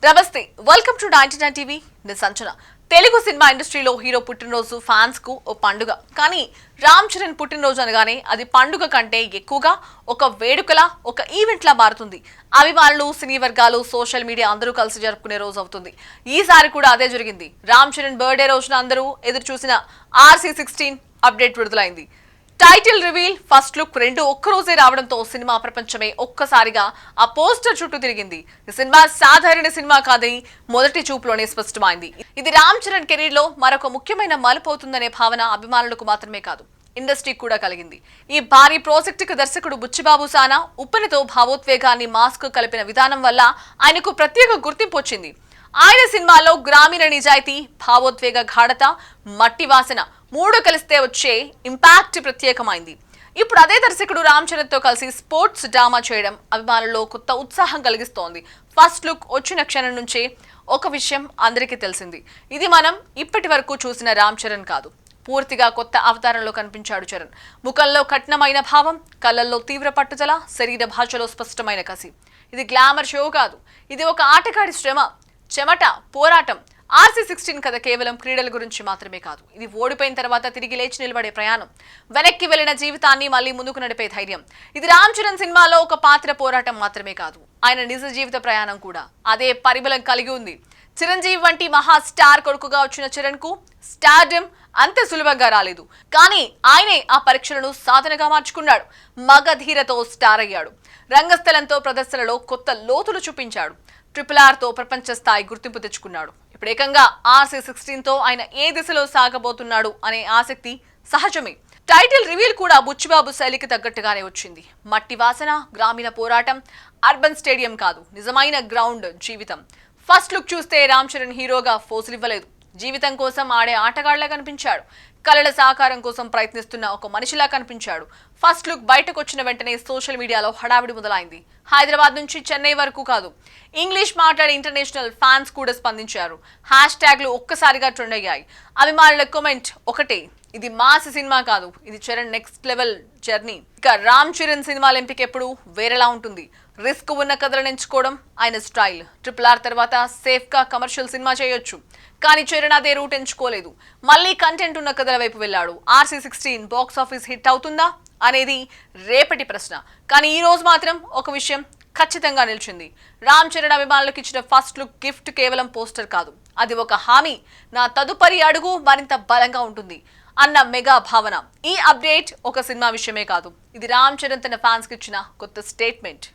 నమస్తే, welcome to 99 TV. నేను సంచన. Telugu cinema ఇండస్ట్రీలో హీరో పుట్టినరోజు ఫ్యాన్స్ కు ఓ పండుగ. కానీ రామ్ చరణ్ పుట్టినరోజు అనగానే అది పండుగ కంటే ఎక్కువగా ఒక వేడుకలా, ఒక ఈవెంట్ లా మారుతుంది. అభిమానులు, సినీ వర్గాలు, సోషల్ మీడియా అందరూ కలిసి జరుపుకునే రోజు అవుతుంది. ఈసారి కూడా అదే జరిగింది. రామ్ చరణ్ బర్త్డే రోజున అందరూ ఎదురు చూసిన RC16 అప్డేట్ విడుదలైంది. టైటిల్ రివీల్, ఫస్ట్ లుక్ రెండు ఒక్కరోజే రావడంతో సినిమా ప్రపంచమే ఒక్కసారిగా ఆ పోస్టర్ చుట్టూ తిరిగింది. ఈ సినిమా సాధారణ సినిమా కాదని మొదటి చూపులోనే స్పష్టమైంది. ఇది రామ్ చరణ్ కెరీర్ లో మరొక ముఖ్యమైన మలుపు అవుతుందనే భావన అభిమానులకు మాత్రమే కాదు, ఇండస్ట్రీకి కూడా కలిగింది. ఈ భారీ ప్రాజెక్ట్ కు దర్శకుడు బుచ్చిబాబు సానా ఉప్పెనతో భావోద్వేగాన్ని మాస్క్ కలిపిన విధానం వల్ల ఆయనకు ప్రత్యేక గుర్తింపు వచ్చింది. ఆయన సినిమాలో గ్రామీణ నిజాయితీ, భావోద్వేగ గాఢత, మట్టి వాసన మూడు కలిస్తే వచ్చే ఇంపాక్ట్ ప్రత్యేకమైంది. ఇప్పుడు అదే దర్శకుడు రామ్ చరణ్ తో కలిసి స్పోర్ట్స్ డ్రామా చేయడం అభిమానుల్లో కొత్త ఉత్సాహం కలిగిస్తోంది. ఫస్ట్ లుక్ వచ్చిన క్షణం నుంచే ఒక విషయం అందరికీ తెలిసింది. ఇది మనం ఇప్పటి వరకు చూసిన రామ్ చరణ్ కాదు, పూర్తిగా కొత్త అవతారంలో కనిపించాడు చరణ్. ముఖంలో కఠినమైన భావం, కళ్ళల్లో తీవ్ర పట్టుదల, శరీర భాషలో స్పష్టమైన కసి. ఇది గ్లామర్ షో కాదు, ఇది ఒక ఆటగాడి శ్రమ, చెమట, పోరాటం. RC16 కథ కేవలం క్రీడల గురించి మాత్రమే కాదు, ఇది ఓడిపోయిన తర్వాత తిరిగి లేచి నిలబడే ప్రయాణం, వెనక్కి వెళ్లిన జీవితాన్ని మళ్లీ ముందుకు నడిపే ధైర్యం. ఇది రామ్ చరణ్ సినిమాలో ఒక పాత్ర పోరాటం మాత్రమే కాదు, ఆయన నిజ జీవిత ప్రయాణం కూడా అదే పరిబలం కలిగి ఉంది. చిరంజీవి వంటి మహా స్టార్ కొడుకుగా వచ్చిన చరణ్ కు స్టార్డమ్ అంత సులభంగా రాలేదు. కానీ ఆయనే ఆ పరీక్షలను సాధనగా మార్చుకున్నాడు. మగధీరతో స్టార్ అయ్యాడు. రంగస్థలంతో ప్రదర్శనలో కొత్త లోతులు చూపించాడు. RRR తో ప్రపంచ స్థాయి గుర్తింపు తెచ్చుకున్నాడు. ఇప్పుడు ఏకంగా RC16 తో ఆయన ఏ దిశలో సాగబోతున్నాడు అనే ఆసక్తి సహజమే. టైటిల్ రివీల్ కూడా బుచ్చిబాబు శైలికి తగ్గట్టుగానే వచ్చింది. మట్టి వాసన, గ్రామీణ పోరాటం, అర్బన్ స్టేడియం కాదు, నిజమైన గ్రౌండ్ జీవితం. ఫస్ట్ లుక్ చూస్తే రామ్ చరణ్ హీరోగా ఫోజులివ్వలేదు, జీవితం కోసం ఆడే ఆటగాళ్లా కనిపించాడు. కళల సాకారం కోసం ప్రయత్నిస్తున్న ఒక మనిషిలా కనిపించాడు. ఫస్ట్ లుక్ బయటకు వచ్చిన వెంటనే సోషల్ మీడియాలో హడావిడి మొదలైంది. హైదరాబాద్ నుంచి చెన్నై వరకు కాదు, ఇంగ్లీష్ మాట్లాడే ఇంటర్నేషనల్ ఫ్యాన్స్ కూడా స్పందించారు. హ్యాష్ ట్యాగ్లు ఒక్కసారిగా ట్రెండ్ అయ్యాయి. అభిమానుల కామెంట్ ఒకటే, ఇది మాస్ సినిమా కాదు, ఇది చరణ్ నెక్స్ట్ లెవెల్ జర్నీ. ఇక రామ్ చరణ్ సినిమాల ఎంపిక ఎప్పుడు వేరేలా ఉంటుంది. రిస్క్ ఉన్న కథలను ఎంచుకోవడం ఆయన స్టైల్. RRR తర్వాత సేఫ్ గా కమర్షియల్ సినిమా చేయొచ్చు, కానీ చరణ్ అదే రూట్ ఎంచుకోలేదు. మళ్ళీ కంటెంట్ ఉన్న కథల వైపు వెళ్ళాడు. RC16 బాక్స్ ఆఫీస్ హిట్ అవుతుందా అనేది రేపటి ప్రశ్న. కానీ ఈ రోజు మాత్రం ఒక విషయం ఖచ్చితంగా నిలిచింది. రామ్ చరణ్ అభిమానులకు ఇచ్చిన ఫస్ట్ లుక్ గిఫ్ట్ కేవలం పోస్టర్ కాదు, అది ఒక హామీ. నా తదుపరి అడుగు మరింత బలంగా ఉంటుంది అన్న మెగా భావన. ఈ అప్డేట్ ఒక సినిమా విషయమే కాదు, ఇది రామ్ చరణ్ తన ఫ్యాన్స్ కి ఇచ్చిన కొత్త స్టేట్మెంట్.